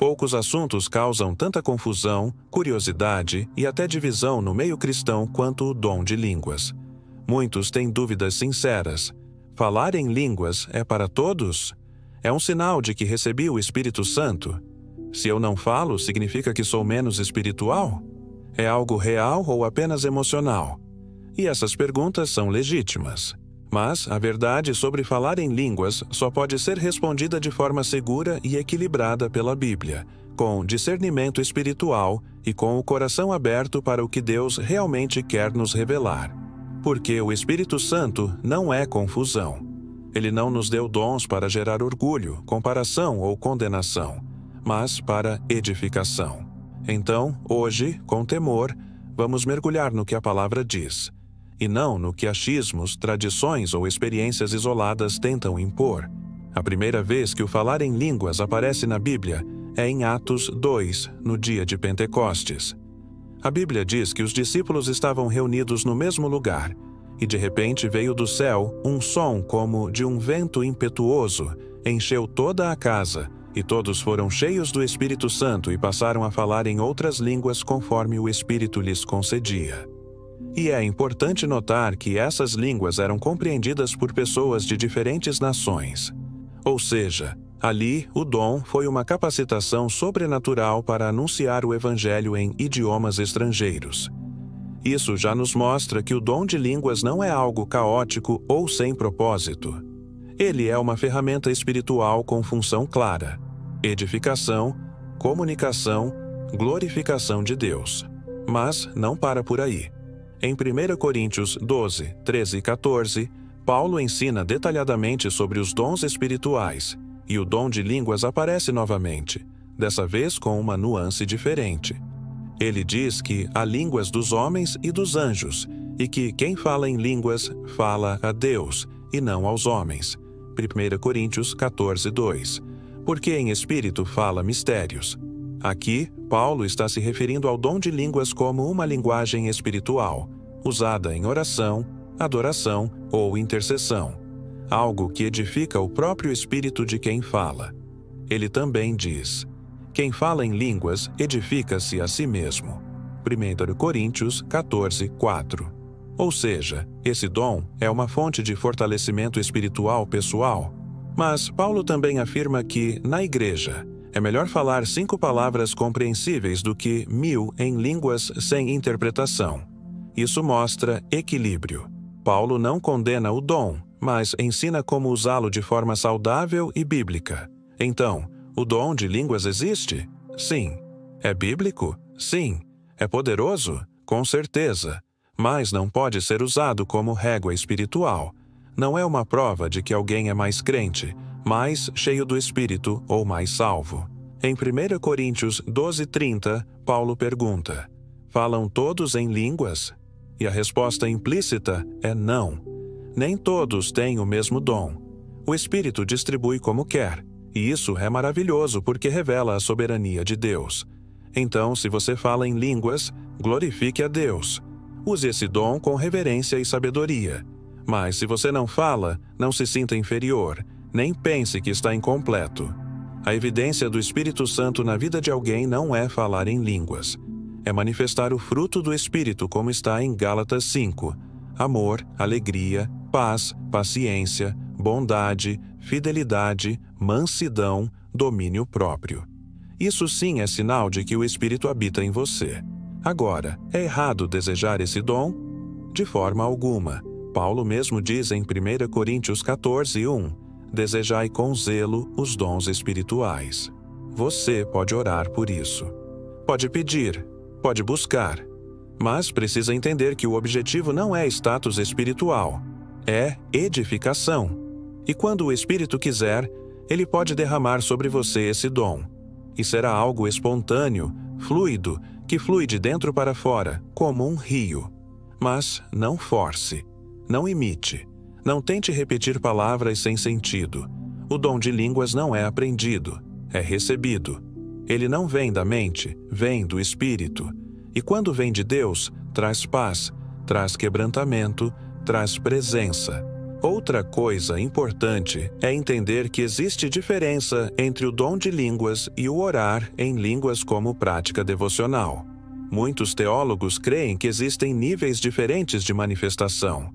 Poucos assuntos causam tanta confusão, curiosidade e até divisão no meio cristão quanto o dom de línguas. Muitos têm dúvidas sinceras. Falar em línguas é para todos? É um sinal de que recebi o Espírito Santo? Se eu não falo, significa que sou menos espiritual? É algo real ou apenas emocional? E essas perguntas são legítimas. Mas a verdade sobre falar em línguas só pode ser respondida de forma segura e equilibrada pela Bíblia, com discernimento espiritual e com o coração aberto para o que Deus realmente quer nos revelar. Porque o Espírito Santo não é confusão. Ele não nos deu dons para gerar orgulho, comparação ou condenação, mas para edificação. Então, hoje, com temor, vamos mergulhar no que a palavra diz, e não no que achismos, tradições ou experiências isoladas tentam impor. A primeira vez que o falar em línguas aparece na Bíblia é em Atos 2, no dia de Pentecostes. A Bíblia diz que os discípulos estavam reunidos no mesmo lugar, e de repente veio do céu um som como de um vento impetuoso, encheu toda a casa, e todos foram cheios do Espírito Santo e passaram a falar em outras línguas conforme o Espírito lhes concedia. E é importante notar que essas línguas eram compreendidas por pessoas de diferentes nações. Ou seja, ali o dom foi uma capacitação sobrenatural para anunciar o Evangelho em idiomas estrangeiros. Isso já nos mostra que o dom de línguas não é algo caótico ou sem propósito. Ele é uma ferramenta espiritual com função clara: edificação, comunicação, glorificação de Deus. Mas não para por aí. Em 1 Coríntios 12, 13 e 14, Paulo ensina detalhadamente sobre os dons espirituais, e o dom de línguas aparece novamente, dessa vez com uma nuance diferente. Ele diz que há línguas dos homens e dos anjos, e que quem fala em línguas fala a Deus, e não aos homens. 1 Coríntios 14, 2. Porque em espírito fala mistérios. Aqui, Paulo está se referindo ao dom de línguas como uma linguagem espiritual, usada em oração, adoração ou intercessão, algo que edifica o próprio espírito de quem fala. Ele também diz: quem fala em línguas edifica-se a si mesmo. 1 Coríntios 14, 4. Ou seja, esse dom é uma fonte de fortalecimento espiritual pessoal. Mas Paulo também afirma que, na igreja, é melhor falar 5 palavras compreensíveis do que 1000 em línguas sem interpretação. Isso mostra equilíbrio. Paulo não condena o dom, mas ensina como usá-lo de forma saudável e bíblica. Então, o dom de línguas existe? Sim. É bíblico? Sim. É poderoso? Com certeza. Mas não pode ser usado como régua espiritual. Não é uma prova de que alguém é mais crente, mais cheio do Espírito ou mais salvo. Em 1 Coríntios 12:30, Paulo pergunta: falam todos em línguas? E a resposta implícita é não. Nem todos têm o mesmo dom. O Espírito distribui como quer, e isso é maravilhoso porque revela a soberania de Deus. Então, se você fala em línguas, glorifique a Deus. Use esse dom com reverência e sabedoria. Mas se você não fala, não se sinta inferior, nem pense que está incompleto. A evidência do Espírito Santo na vida de alguém não é falar em línguas. É manifestar o fruto do Espírito, como está em Gálatas 5. Amor, alegria, paz, paciência, bondade, fidelidade, mansidão, domínio próprio. Isso sim é sinal de que o Espírito habita em você. Agora, é errado desejar esse dom? De forma alguma. Paulo mesmo diz em 1 Coríntios 14, 1, desejai com zelo os dons espirituais. Você pode orar por isso. Pode pedir, pode buscar. Mas precisa entender que o objetivo não é status espiritual, é edificação. E quando o Espírito quiser, ele pode derramar sobre você esse dom. E será algo espontâneo, fluido, que flui de dentro para fora, como um rio. Mas não force. Não imite. Não tente repetir palavras sem sentido. O dom de línguas não é aprendido, é recebido. Ele não vem da mente, vem do Espírito. E quando vem de Deus, traz paz, traz quebrantamento, traz presença. Outra coisa importante é entender que existe diferença entre o dom de línguas e o orar em línguas como prática devocional. Muitos teólogos creem que existem níveis diferentes de manifestação.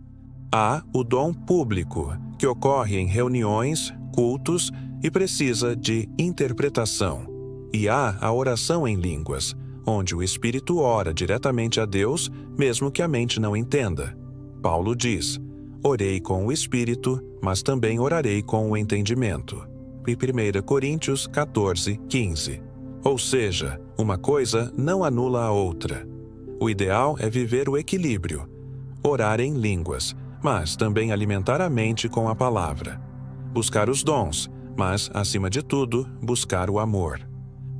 Há o dom público, que ocorre em reuniões, cultos e precisa de interpretação. E há a oração em línguas, onde o Espírito ora diretamente a Deus, mesmo que a mente não entenda. Paulo diz: orei com o Espírito, mas também orarei com o entendimento. Em 1 Coríntios 14, 15. Ou seja, uma coisa não anula a outra. O ideal é viver o equilíbrio, orar em línguas, mas também alimentar a mente com a palavra. Buscar os dons, mas, acima de tudo, buscar o amor.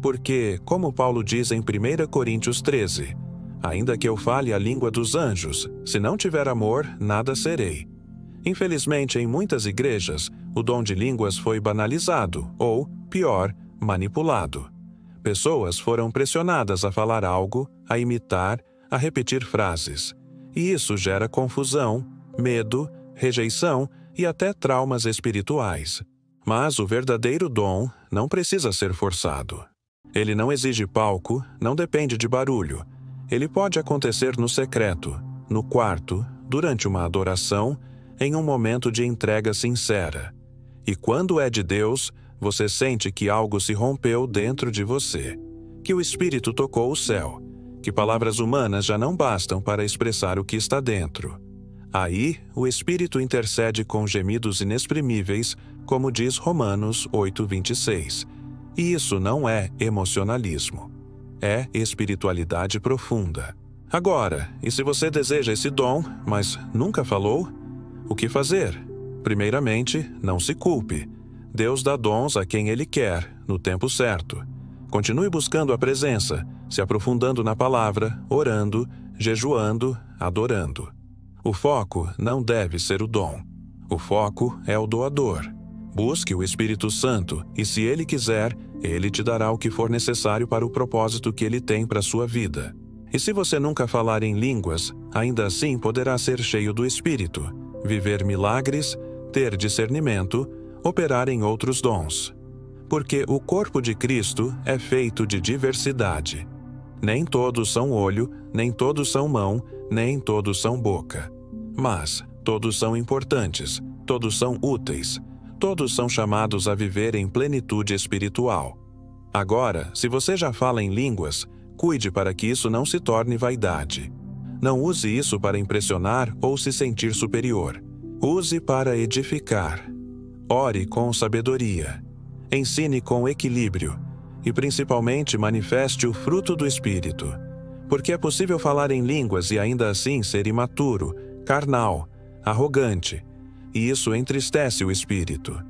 Porque, como Paulo diz em 1 Coríntios 13, ainda que eu fale a língua dos anjos, se não tiver amor, nada serei. Infelizmente, em muitas igrejas, o dom de línguas foi banalizado, ou, pior, manipulado. Pessoas foram pressionadas a falar algo, a imitar, a repetir frases. E isso gera confusão, medo, rejeição e até traumas espirituais. Mas o verdadeiro dom não precisa ser forçado. Ele não exige palco, não depende de barulho. Ele pode acontecer no secreto, no quarto, durante uma adoração, em um momento de entrega sincera. E quando é de Deus, você sente que algo se rompeu dentro de você, que o Espírito tocou o céu, que palavras humanas já não bastam para expressar o que está dentro. Aí, o Espírito intercede com gemidos inexprimíveis, como diz Romanos 8:26. E isso não é emocionalismo. É espiritualidade profunda. Agora, e se você deseja esse dom, mas nunca falou? O que fazer? Primeiramente, não se culpe. Deus dá dons a quem Ele quer, no tempo certo. Continue buscando a presença, se aprofundando na palavra, orando, jejuando, adorando. O foco não deve ser o dom. O foco é o doador. Busque o Espírito Santo e, se Ele quiser, Ele te dará o que for necessário para o propósito que Ele tem para a sua vida. E se você nunca falar em línguas, ainda assim poderá ser cheio do Espírito, viver milagres, ter discernimento, operar em outros dons. Porque o corpo de Cristo é feito de diversidade. Nem todos são olho, nem todos são mão, nem todos são boca. Mas todos são importantes, todos são úteis, todos são chamados a viver em plenitude espiritual. Agora, se você já fala em línguas, cuide para que isso não se torne vaidade. Não use isso para impressionar ou se sentir superior. Use para edificar. Ore com sabedoria. Ensine com equilíbrio. E principalmente manifeste o fruto do Espírito. Porque é possível falar em línguas e ainda assim ser imaturo, carnal, arrogante. E isso entristece o Espírito.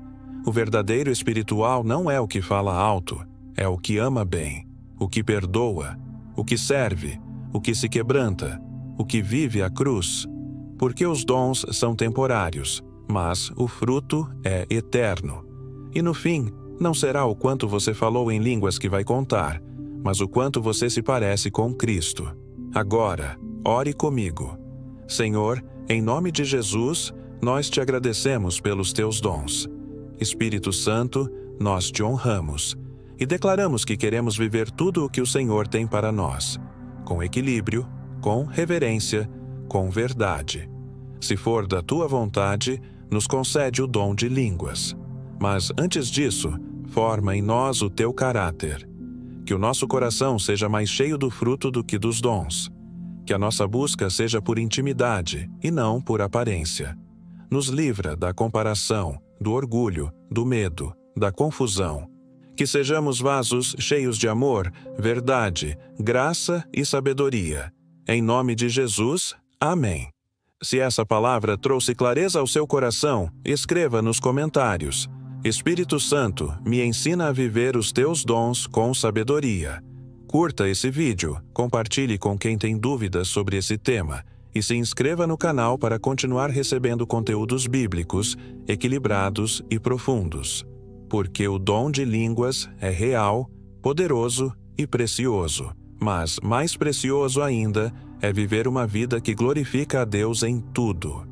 O verdadeiro espiritual não é o que fala alto, é o que ama bem, o que perdoa, o que serve, o que se quebranta, o que vive a cruz. Porque os dons são temporários, mas o fruto é eterno. E no fim, não será o quanto você falou em línguas que vai contar, mas o quanto você se parece com Cristo. Agora, ore comigo. Senhor, em nome de Jesus, nós te agradecemos pelos teus dons. Espírito Santo, nós te honramos e declaramos que queremos viver tudo o que o Senhor tem para nós, com equilíbrio, com reverência, com verdade. Se for da tua vontade, nos concede o dom de línguas. Mas antes disso, forma em nós o teu caráter. Que o nosso coração seja mais cheio do fruto do que dos dons. Que a nossa busca seja por intimidade e não por aparência. Nos livra da comparação, do orgulho, do medo, da confusão. Que sejamos vasos cheios de amor, verdade, graça e sabedoria. Em nome de Jesus, amém. Se essa palavra trouxe clareza ao seu coração, escreva nos comentários. Espírito Santo, me ensina a viver os teus dons com sabedoria. Curta esse vídeo, compartilhe com quem tem dúvidas sobre esse tema e se inscreva no canal para continuar recebendo conteúdos bíblicos, equilibrados e profundos. Porque o dom de línguas é real, poderoso e precioso. Mas mais precioso ainda é viver uma vida que glorifica a Deus em tudo.